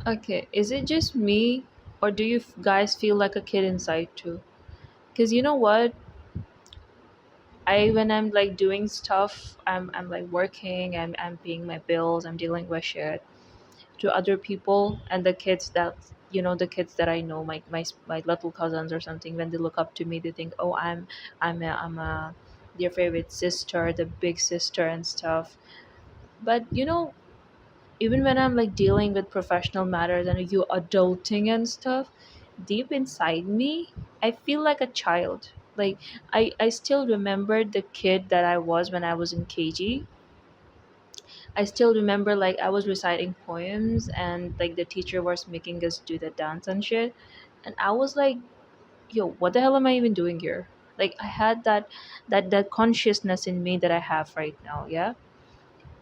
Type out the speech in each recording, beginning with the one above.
Okay, is it just me, or do you guys feel like a kid inside too? Because you know what? I when I'm like doing stuff, I'm like working, I'm paying my bills, I'm dealing with shit to other people, and the kids that the kids that I know, my little cousins or something, when they look up to me, they think, oh, I'm a their favorite sister, the big sister and stuff. But even when I'm like dealing with professional matters and you adulting and stuff, deep inside me, I feel like a child. Like I still remember the kid that I was when I was in KG. I still remember like I was reciting poems and like the teacher was making us do the dance and shit. And I was like, yo, what the hell am I even doing here? Like I had that consciousness in me that I have right now, yeah?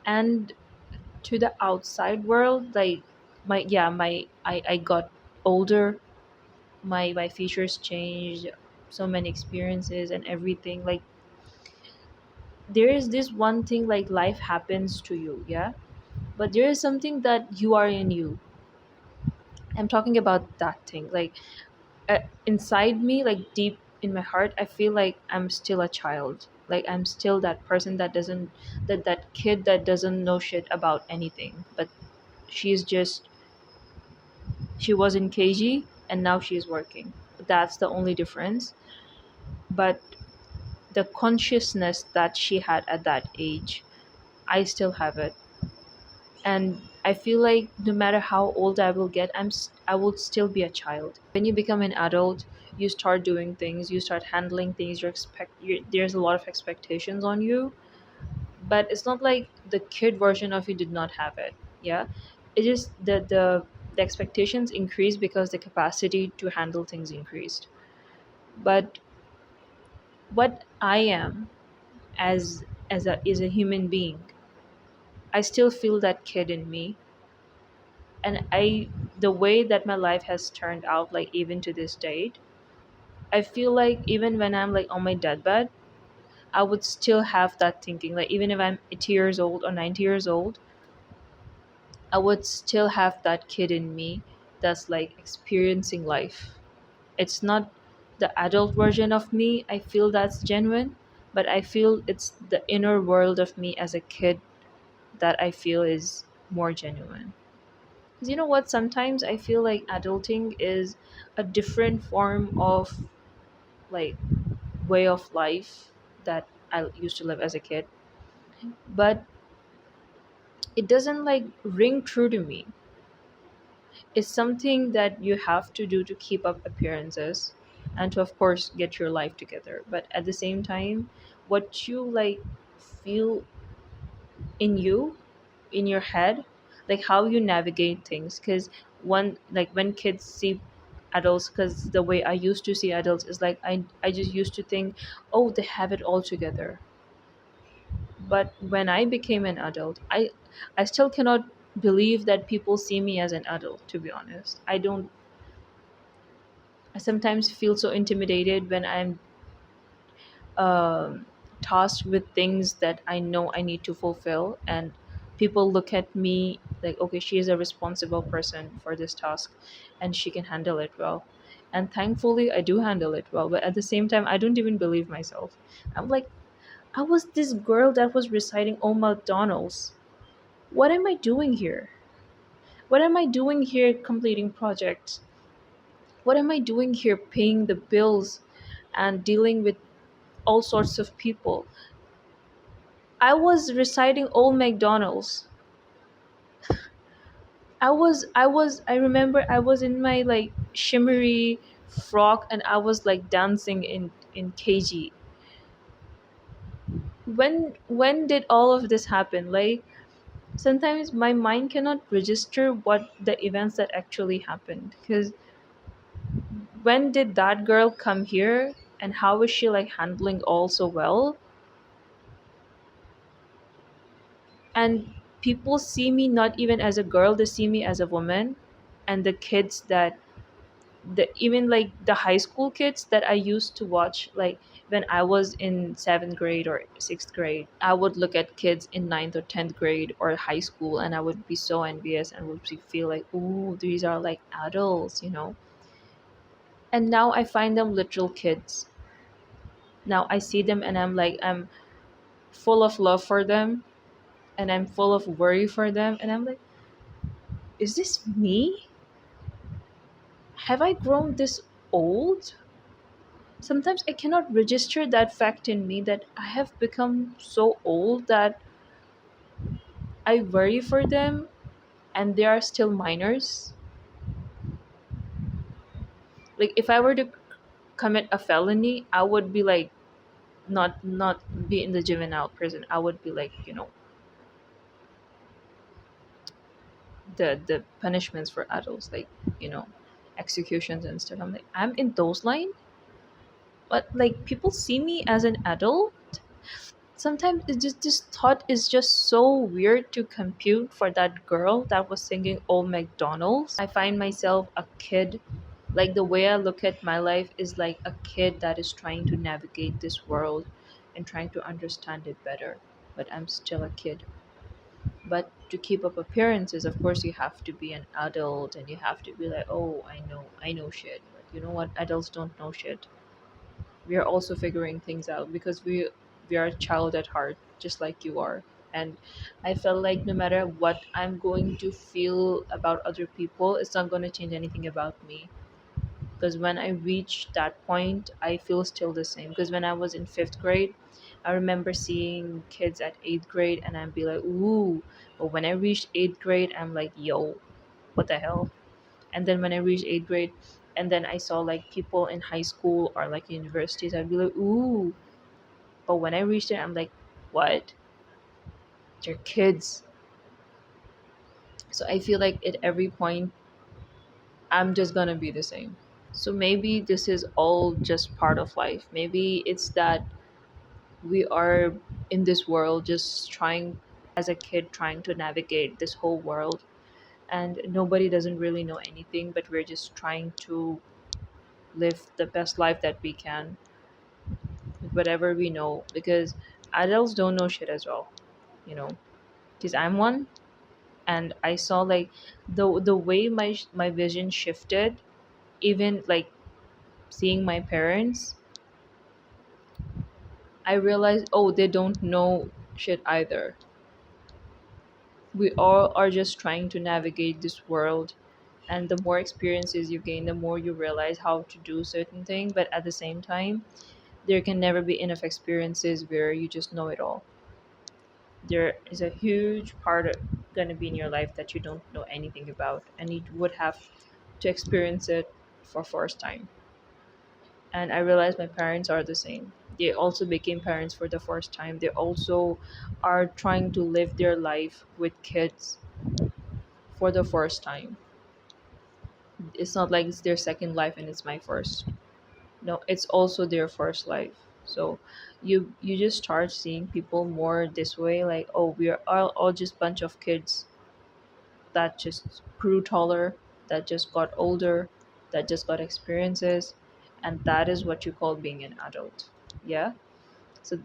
And to the outside world, like I got older, my features changed, so many experiences and everything. Like there is this one thing, like life happens to you, yeah, but there is something that you are in you. I'm talking about that thing, like inside me, like deep in my heart, I feel like I'm still a child, like I'm still that person that doesn't that kid that doesn't know shit about anything, but she's just she was in KG and now she's working. That's the only difference. But the consciousness that she had at that age, I still have it. And I feel like no matter how old I will get, I will still be a child. When you become an adult, you start doing things, you start handling things, there's a lot of expectations on you, but it's not like the kid version of you did not have it. Yeah, it is the expectations increased because the capacity to handle things increased. But what I am as a human being, I still feel that kid in me. And I the way that my life has turned out, like even to this date, I feel like even when I'm like on my deathbed, I would still have that thinking. Like even if I'm 80 years old or 90 years old, I would still have that kid in me that's like experiencing life. It's not the adult version of me, I feel that's genuine, but I feel it's the inner world of me as a kid that I feel is more genuine. Because you know what? Sometimes I feel like adulting is a different form of like way of life that I used to live as a kid, but it doesn't like ring true to me. It's something that you have to do to keep up appearances and to of course get your life together. But at the same time, what you like feel in you, in your head, like how you navigate things. Because one like when kids see adults, because the way I used to see adults is like I just used to think, oh, they have it all together. But when I became an adult, I still cannot believe that people see me as an adult, to be honest. I don't. I sometimes feel so intimidated when I'm um, tasked with things that I know I need to fulfill, and people look at me like, okay, she is a responsible person for this task, and she can handle it well. And thankfully, I do handle it well. But at the same time, I don't even believe myself. I'm like, I was this girl that was reciting "Oh McDonald's." What am I doing here? What am I doing here completing projects? What am I doing here paying the bills and dealing with all sorts of people? I was reciting Old McDonald's. I remember I was in my like shimmery frock and I was like dancing in KG. When did all of this happen? Like sometimes my mind cannot register what the events that actually happened, because when did that girl come here and how is she like handling all so well? And people see me not even as a girl, they see me as a woman. And the kids that the even like the high school kids that I used to watch, like When I was in 7th grade or 6th grade, I would look at kids in ninth or 10th grade or high school, and I would be so envious and feel like, ooh, these are like adults. And now I find them literal kids. Now I see them and I'm full of love for them, and I'm full of worry for them, and I'm like, is this me? Have I grown this old? Sometimes I cannot register that fact in me that I have become so old that I worry for them and they are still minors. Like if I were to commit a felony, I would be like not be in the juvenile prison. I would be like, the punishments for adults, like, you know, executions and stuff. I'm like, I'm in those line, but like people see me as an adult. Sometimes it just this thought is just so weird to compute for that girl that was singing Old McDonald's. I find myself a kid. Like the way I look at my life is like a kid that is trying to navigate this world and trying to understand it better. But I'm still a kid. But to keep up appearances, of course, you have to be an adult and you have to be like, oh, I know shit. But you know what? Adults don't know shit. We are also figuring things out because we are a child at heart, just like you are. And I felt like no matter what I'm going to feel about other people, it's not going to change anything about me. Because when I reach that point, I feel still the same. Because when I was in 5th grade, I remember seeing kids at 8th grade and I'd be like, ooh. But when I reached 8th grade, I'm like, yo, what the hell? And then when I reached 8th grade, and then I saw like people in high school or like universities, I'd be like, ooh. But when I reached it, I'm like, what? They're kids. So I feel like at every point, I'm just gonna be the same. So maybe this is all just part of life. Maybe it's that we are in this world just trying, as a kid, trying to navigate this whole world, and nobody doesn't really know anything, but we're just trying to live the best life that we can with whatever we know, because adults don't know shit as well, you know. Because I'm one, and I saw like the way my vision shifted, even like seeing my parents. I realized, oh, they don't know shit either. We all are just trying to navigate this world, and the more experiences you gain, the more you realize how to do certain things. But at the same time, there can never be enough experiences where you just know it all. There is a huge part going to be in your life that you don't know anything about, and you would have to experience it for first time. And I realized my parents are the same. They also became parents for the first time. They also are trying to live their life with kids for the first time. It's not like it's their second life and it's my first. No, it's also their first life. So you just start seeing people more this way, like, oh, we are all just bunch of kids that just grew taller, that just got older, that just got experiences, and that is what you call being an adult. Yeah. So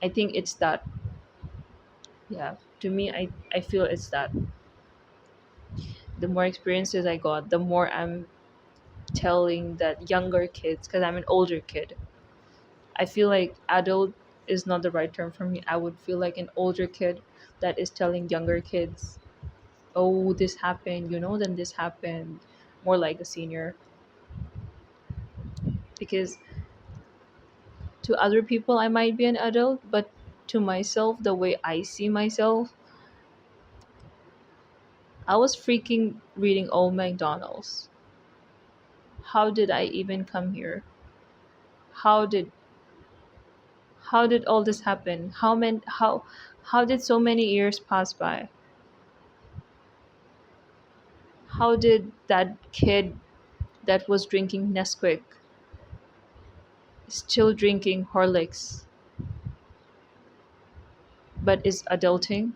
I think it's that. Yeah, to me, I feel it's that. The more experiences I got, the more I'm telling that younger kids, because I'm an older kid. I feel like adult is not the right term for me. I would feel like an older kid that is telling younger kids, oh, this happened, then this happened. More like a senior. Because to other people, I might be an adult, but to myself, the way I see myself, I was freaking reading Old McDonald's. How did I even come here? How did all this happen? How did so many years pass by? How did that kid that was drinking Nesquik still drinking Horlicks but is adulting?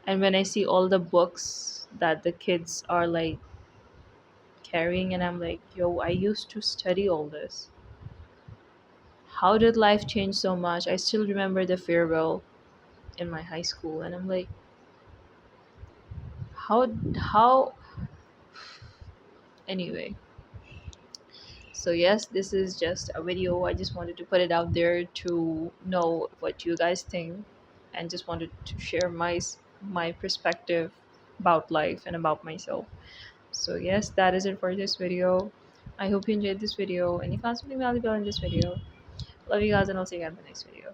And when I see all the books that the kids are like carrying, and I'm like, yo, I used to study all this. how did life change so much? I still remember the farewell in my high school, and I'm like, how anyway. So yes, this is just a video. I just wanted to put it out there to know what you guys think, and just wanted to share my perspective about life and about myself. So yes, that is it for this video. I hope you enjoyed this video and you found something valuable in this video. Love you guys, and I'll see you guys in the next video.